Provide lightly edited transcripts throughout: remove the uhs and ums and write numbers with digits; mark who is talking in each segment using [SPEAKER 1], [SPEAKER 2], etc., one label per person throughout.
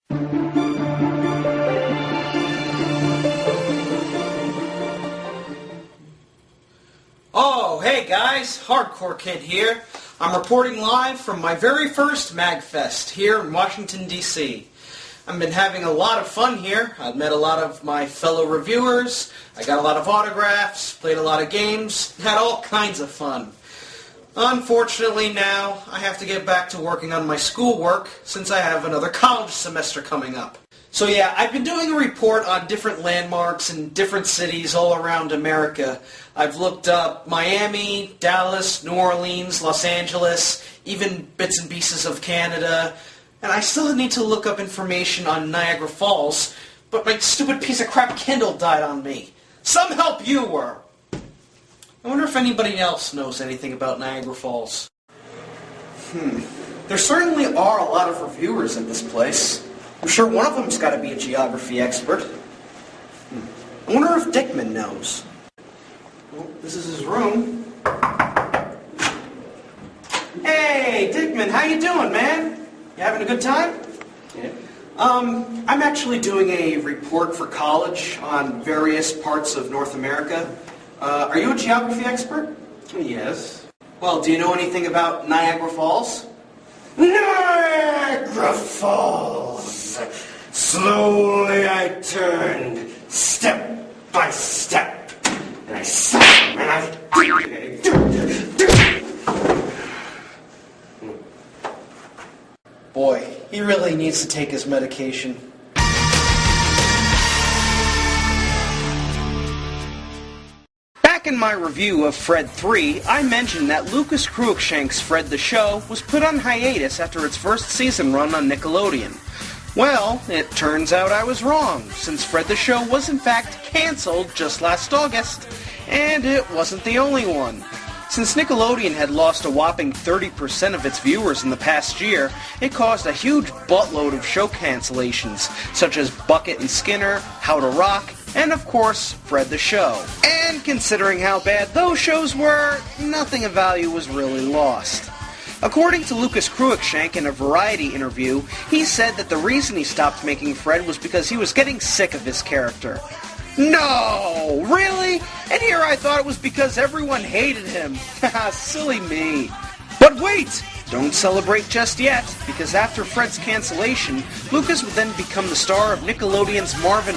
[SPEAKER 1] Oh, hey guys, Hardcore Kid here. I'm reporting live from my very first MagFest here in Washington, D.C. I've been having a lot of fun here. I've met a lot of my fellow reviewers, I got a lot of autographs, played a lot of games, had all kinds of fun. Unfortunately now, I have to get back to working on my schoolwork since I have another college semester coming up. So yeah, I've been doing a report on different landmarks in different cities all around America. I've looked up Miami, Dallas, New Orleans, Los Angeles, even bits and pieces of Canada, and I still need to look up information on Niagara Falls, but my stupid piece of crap Kindle died on me. Some help you were! I wonder if anybody else knows anything about Niagara Falls. There certainly are a lot of reviewers in this place. I'm sure one of them's got to be a geography expert. I wonder if Dickman knows. Well, this is his room. Hey, Dickman, how you doing, man? You having a good time?
[SPEAKER 2] Yeah.
[SPEAKER 1] I'm actually doing a report for college on various parts of North America. Are you a geography expert?
[SPEAKER 2] Yes.
[SPEAKER 1] Well, do you know anything about Niagara Falls?
[SPEAKER 2] Niagara Falls! Slowly I turned, step by step, and I saw him, and I...
[SPEAKER 1] Boy, he really needs to take his medication. Back in my review of Fred 3, I mentioned that Lucas Cruikshank's Fred the Show was put on hiatus after its first season run on Nickelodeon. Well, it turns out I was wrong, since Fred the Show was in fact cancelled just last August, and it wasn't the only one. Since Nickelodeon had lost a whopping 30% of its viewers in the past year, it caused a huge buttload of show cancellations, such as Bucket and Skinner, How to Rock, and of course, Fred the Show. And considering how bad those shows were, nothing of value was really lost. According to Lucas Cruikshank in a Variety interview, he said that the reason he stopped making Fred was because he was getting sick of his character. No! Really? And here I thought it was because everyone hated him. Haha, silly me. But wait! Don't celebrate just yet, because after Fred's cancellation, Lucas would then become the star of Nickelodeon's Marvin,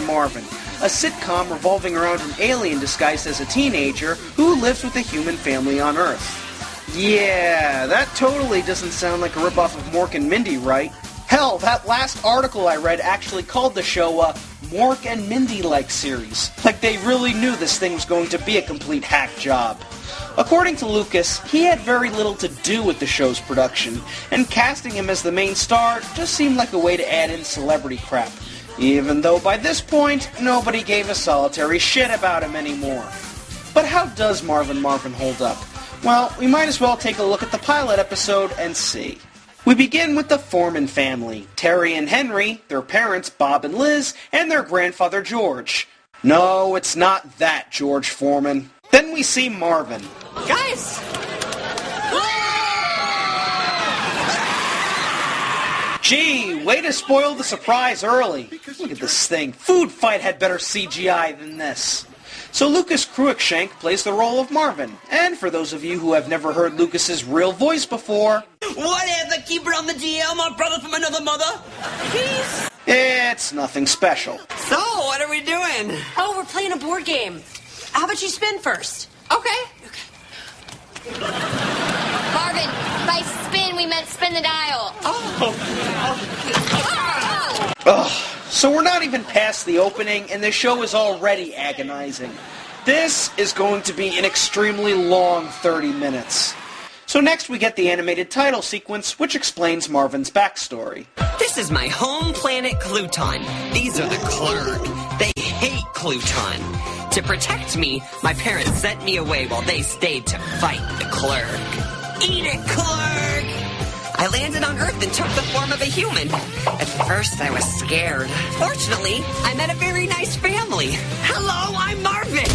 [SPEAKER 1] a sitcom revolving around an alien disguised as a teenager who lives with a human family on Earth. Yeah, that totally doesn't sound like a ripoff of Mork and Mindy, right? Hell, that last article I read actually called the show a Mork and Mindy-like series. Like they really knew this thing was going to be a complete hack job. According to Lucas, he had very little to do with the show's production, and casting him as the main star just seemed like a way to add in celebrity crap, even though by this point, nobody gave a solitary shit about him anymore. But how does Marvin hold up? Well, we might as well take a look at the pilot episode and see. We begin with the Foreman family, Terry and Henry, their parents Bob and Liz, and their grandfather George. No, it's not that George Foreman. Then we see Marvin.
[SPEAKER 3] Guys!
[SPEAKER 1] Gee, way to spoil the surprise early. Look at this thing. Food Fight had better CGI than this. So Lucas Cruikshank plays the role of Marvin. And for those of you who have never heard Lucas's real voice before...
[SPEAKER 3] Whatever, keep it on the DL, my brother from another mother. Peace.
[SPEAKER 1] It's nothing special.
[SPEAKER 3] So, what are we doing?
[SPEAKER 4] Oh, we're playing a board game. How about you spin first?
[SPEAKER 3] Okay.
[SPEAKER 5] Marvin, by spin, we meant spin the dial.
[SPEAKER 1] Ugh, so we're not even past the opening, and the show is already agonizing. This is going to be an extremely long 30 minutes. So next we get the animated title sequence, which explains Marvin's backstory.
[SPEAKER 3] This is my home planet, Cluton. These are the Clerk. They hate Cluton. To protect me, my parents sent me away while they stayed to fight the Clerk. Eat it, Clerk! I landed on Earth and took the form of a human. At first, I was scared. Fortunately, I met a very nice family. Hello, I'm Marvin!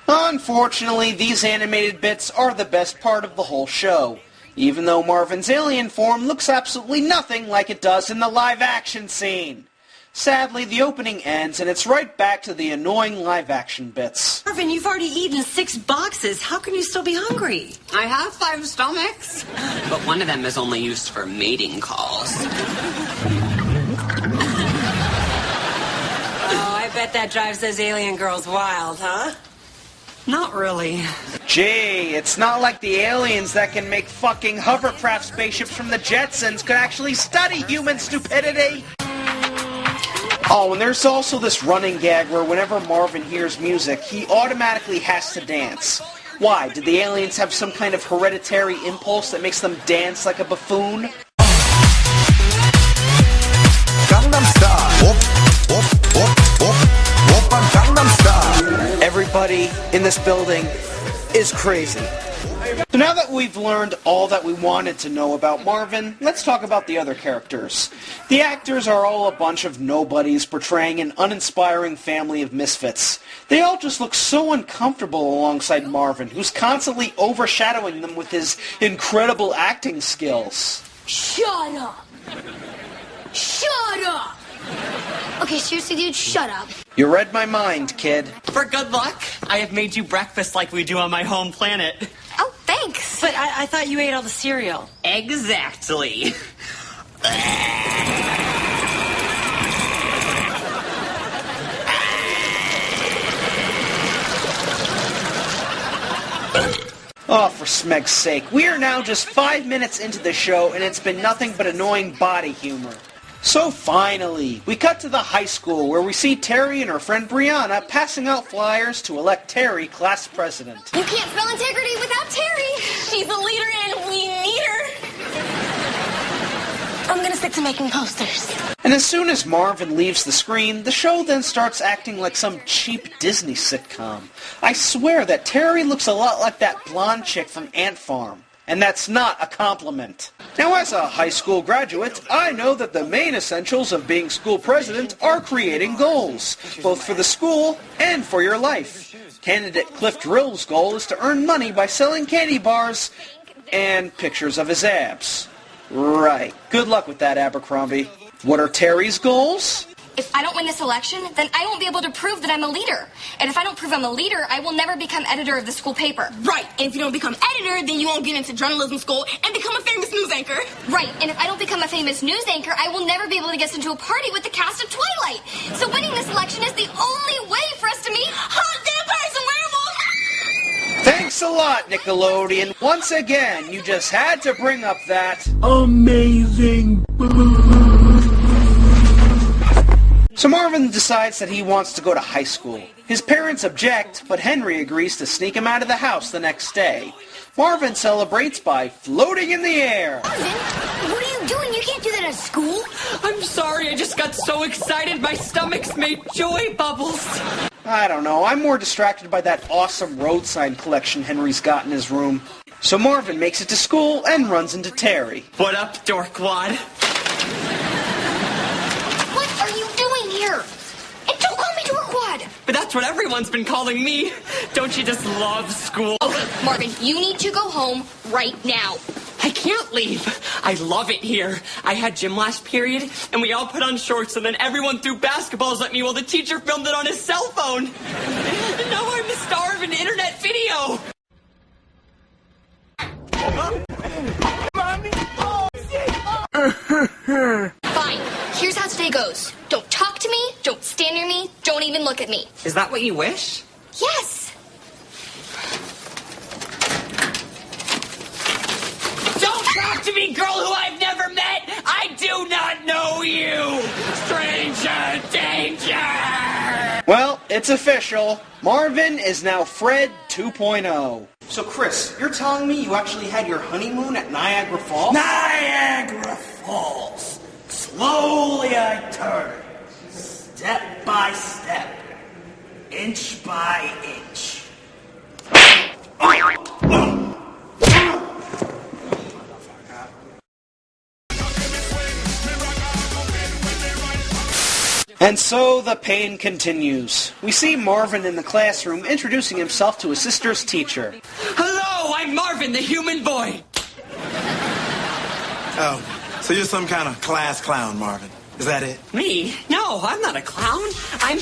[SPEAKER 1] Unfortunately, these animated bits are the best part of the whole show, even though Marvin's alien form looks absolutely nothing like it does in the live-action scene. Sadly, the opening ends, and it's right back to the annoying live-action bits.
[SPEAKER 4] Marvin, you've already eaten 6 boxes. How can you still be hungry?
[SPEAKER 3] I have 5 stomachs, but one of them is only used for mating calls.
[SPEAKER 4] Oh, I bet that drives those alien girls wild, huh?
[SPEAKER 3] Not really.
[SPEAKER 1] Gee, it's not like the aliens that can make fucking hovercraft spaceships from the Jetsons could actually study human stupidity. Oh, and there's also this running gag where whenever Marvin hears music, he automatically has to dance. Why? Did the aliens have some kind of hereditary impulse that makes them dance like a buffoon?
[SPEAKER 6] Gangnam Style. Gangnam Style.
[SPEAKER 1] Everybody in this building is crazy. So now that we've learned all that we wanted to know about Marvin, let's talk about the other characters. The actors are all a bunch of nobodies portraying an uninspiring family of misfits. They all just look so uncomfortable alongside Marvin, who's constantly overshadowing them with his incredible acting skills.
[SPEAKER 5] Shut up! Shut up! Okay, seriously, dude, shut up.
[SPEAKER 1] You read my mind, kid.
[SPEAKER 3] For good luck, I have made you breakfast like we do on my home planet.
[SPEAKER 5] Oh, thanks.
[SPEAKER 4] But I thought you ate all the cereal.
[SPEAKER 3] Exactly.
[SPEAKER 1] Oh, for smeg's sake. We are now just 5 minutes into the show, and it's been nothing but annoying body humor. So finally, we cut to the high school where we see Terry and her friend Brianna passing out flyers to elect Terry class president.
[SPEAKER 5] You can't spell integrity without Terry. She's the leader and we need her. I'm gonna stick to making posters.
[SPEAKER 1] And as soon as Marvin leaves the screen, the show then starts acting like some cheap Disney sitcom. I swear that Terry looks a lot like that blonde chick from Ant Farm. And that's not a compliment. Now, as a high school graduate, I know that the main essentials of being school president are creating goals, both for the school and for your life. Candidate Cliff Drill's goal is to earn money by selling candy bars and pictures of his abs. Right. Good luck with that, Abercrombie. What are Terry's goals?
[SPEAKER 5] If I don't win this election, then I won't be able to prove that I'm a leader. And if I don't prove I'm a leader, I will never become editor of the school paper.
[SPEAKER 7] Right. And if you don't become editor, then you won't get into journalism school and become a famous news anchor.
[SPEAKER 5] Right. And if I don't become a famous news anchor, I will never be able to get into a party with the cast of Twilight. So winning this election is the only way for us to meet hot vampires and werewolves.
[SPEAKER 1] Thanks a lot, Nickelodeon. Once again, you just had to bring up that
[SPEAKER 2] Amazing.
[SPEAKER 1] So Marvin decides that he wants to go to high school. His parents object, but Henry agrees to sneak him out of the house the next day. Marvin celebrates by floating in the air.
[SPEAKER 5] Marvin, what are you doing? You can't do that at school.
[SPEAKER 3] I'm sorry, I just got so excited my stomach's made joy bubbles.
[SPEAKER 1] I don't know, I'm more distracted by that awesome road sign collection Henry's got in his room. So Marvin makes it to school and runs into Terry.
[SPEAKER 3] What up, dorkwad?
[SPEAKER 5] What are you doing here? And don't call me Dorkwad.
[SPEAKER 3] But that's what everyone's been calling me. Don't you just love school?
[SPEAKER 5] Okay, Marvin, you need to go home right now.
[SPEAKER 3] I can't leave. I love it here. I had gym last period, and we all put on shorts, and then everyone threw basketballs at me while the teacher filmed it on his cell phone. And now I'm the star of an internet video.
[SPEAKER 5] Fine. Here's how today goes. Don't talk to me, don't stand near me, don't even look at me.
[SPEAKER 3] Is that what you wish?
[SPEAKER 5] Yes.
[SPEAKER 3] Don't talk to me, girl who I've never met! I do not know you! Stranger danger!
[SPEAKER 1] Well, it's official. Marvin is now Fred 2.0. So Chris, you're telling me you actually had your honeymoon at Niagara Falls?
[SPEAKER 2] Niagara Falls. Slowly I turn, step by step, inch by inch.
[SPEAKER 1] And so the pain continues. We see Marvin in the classroom introducing himself to his sister's teacher.
[SPEAKER 3] Hello, I'm Marvin, the human boy.
[SPEAKER 6] Oh, so you're some kind of class clown, Marvin. Is that it?
[SPEAKER 3] Me? No, I'm not a clown. I'm...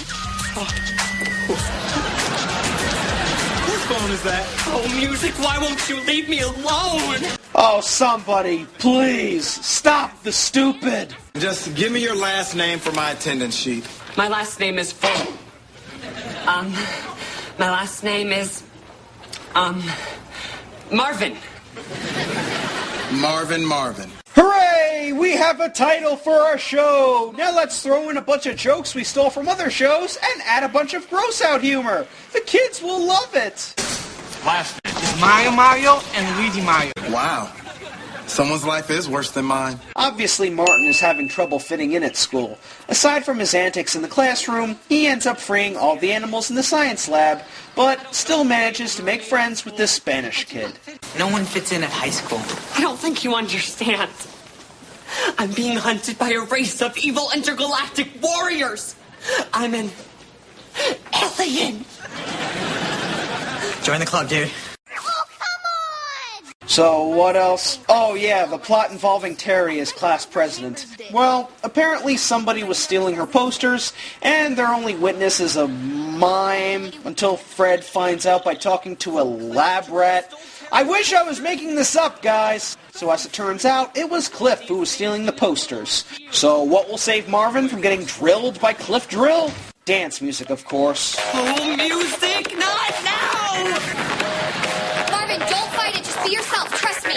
[SPEAKER 6] Whose phone is that?
[SPEAKER 3] Oh, music, why won't you leave me alone?
[SPEAKER 1] Oh, somebody, please, stop the stupid.
[SPEAKER 6] Just give me your last name for my attendance sheet.
[SPEAKER 3] My last name is full. My last name is... Marvin.
[SPEAKER 6] Marvin.
[SPEAKER 1] Hooray! We have a title for our show! Now let's throw in a bunch of jokes we stole from other shows and add a bunch of gross-out humor. The kids will love it!
[SPEAKER 8] Last name is Mario and Luigi Mario.
[SPEAKER 6] Wow. Someone's life is worse than mine.
[SPEAKER 1] Obviously, Martin is having trouble fitting in at school. Aside from his antics in the classroom, he ends up freeing all the animals in the science lab, but still manages to make friends with this Spanish kid.
[SPEAKER 8] No one fits in at high school.
[SPEAKER 3] I don't think you understand. I'm being hunted by a race of evil intergalactic warriors. I'm an alien.
[SPEAKER 8] Join the club, dude.
[SPEAKER 1] So, what else? Oh yeah, the plot involving Terry as class president. Well, apparently somebody was stealing her posters, and their only witness is a mime, until Fred finds out by talking to a lab rat. I wish I was making this up, guys! So as it turns out, it was Cliff who was stealing the posters. So what will save Marvin from getting drilled by Cliff Drill? Dance music, of course.
[SPEAKER 3] Oh, music, not now!
[SPEAKER 5] Marvin, don't fight it. Just be yourself. Trust me.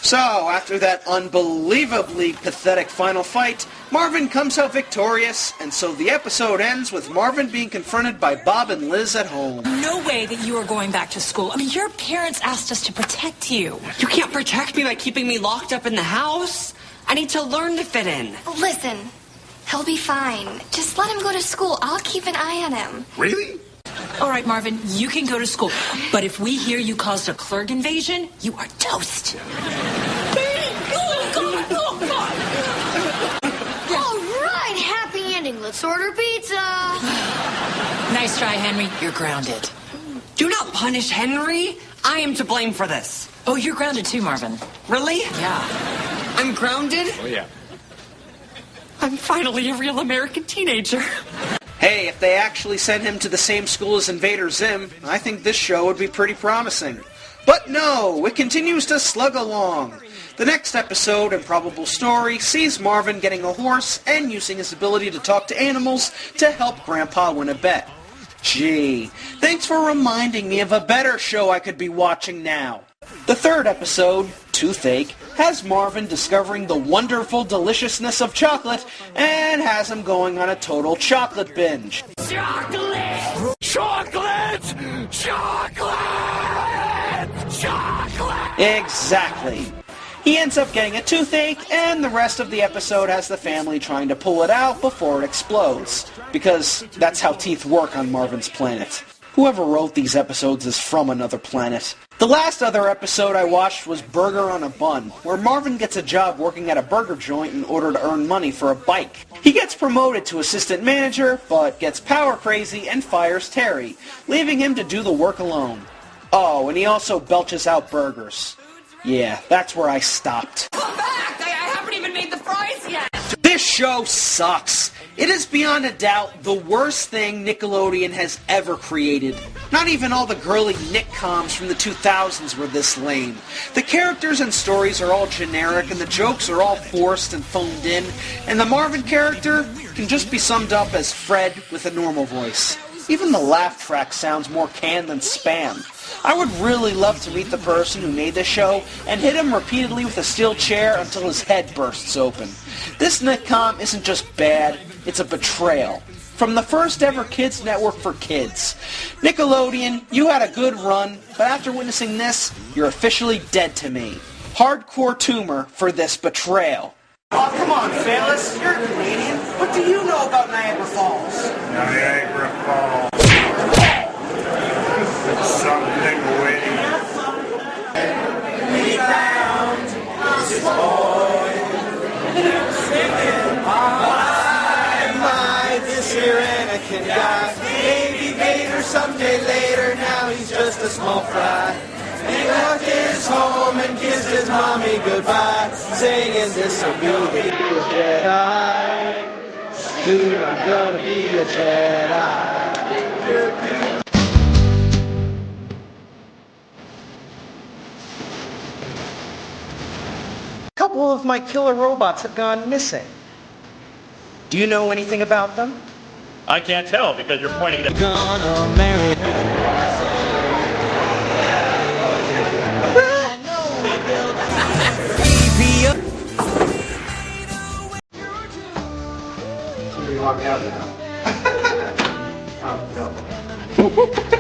[SPEAKER 1] So, after that unbelievably pathetic final fight, Marvin comes out victorious, and so the episode ends with Marvin being confronted by Bob and Liz at home.
[SPEAKER 9] No way that you are going back to school. I mean, your parents asked us to protect you.
[SPEAKER 3] You can't protect me by keeping me locked up in the house. I need to learn to fit in.
[SPEAKER 5] Listen, he'll be fine. Just let him go to school. I'll keep an eye on him.
[SPEAKER 6] Really?
[SPEAKER 9] All right, Marvin, you can go to school. But if we hear you caused a clerk invasion, you are toast.
[SPEAKER 5] All right, happy ending. Let's order pizza.
[SPEAKER 9] Nice try, Henry. You're grounded.
[SPEAKER 3] Do not punish Henry. I am to blame for this.
[SPEAKER 9] Oh, you're grounded too, Marvin.
[SPEAKER 3] Really?
[SPEAKER 9] Yeah.
[SPEAKER 3] I'm grounded?
[SPEAKER 8] Oh, yeah.
[SPEAKER 3] I'm finally a real American teenager.
[SPEAKER 1] Hey, if they actually sent him to the same school as Invader Zim, I think this show would be pretty promising. But no, it continues to slug along. The next episode, Improbable Story, sees Marvin getting a horse and using his ability to talk to animals to help Grandpa win a bet. Gee, thanks for reminding me of a better show I could be watching now. The third episode, Toothache, has Marvin discovering the wonderful deliciousness of chocolate and has him going on a total chocolate binge.
[SPEAKER 2] Chocolate! Chocolate! Chocolate! Chocolate!
[SPEAKER 1] Exactly. He ends up getting a toothache, and the rest of the episode has the family trying to pull it out before it explodes. Because that's how teeth work on Marvin's planet. Whoever wrote these episodes is from another planet. The last other episode I watched was Burger on a Bun, where Marvin gets a job working at a burger joint in order to earn money for a bike. He gets promoted to assistant manager, but gets power crazy and fires Terry, leaving him to do the work alone. Oh, and he also belches out burgers. Yeah, that's where I stopped.
[SPEAKER 3] Come back! I haven't even made the fries yet!
[SPEAKER 1] This show sucks. It is beyond a doubt the worst thing Nickelodeon has ever created. Not even all the girly Nick-coms from the 2000s were this lame. The characters and stories are all generic, and the jokes are all forced and phoned in, and the Marvin character can just be summed up as Fred with a normal voice. Even the laugh track sounds more canned than Spam. I would really love to meet the person who made this show and hit him repeatedly with a steel chair until his head bursts open. This Nick-com isn't just bad, it's a betrayal. From the first ever kids network for kids. Nickelodeon, you had a good run, but after witnessing this, you're officially dead to me. Hardcore tumor for this betrayal. Oh, come on, Phyllis. You're a Canadian. What do you know about Niagara Falls?
[SPEAKER 2] Niagara Falls. Something waiting. We found this boy singing, my, this here later, someday later, now he's just a small fry. He left his home and kissed his mommy goodbye, saying this will be a Jedi. Soon I'm gonna be a Jedi.
[SPEAKER 1] A couple of my killer robots have gone missing. Do you know anything about them?
[SPEAKER 10] I can't tell because you're pointing at...
[SPEAKER 2] Gonna marry
[SPEAKER 6] You walk out now. Oh, no.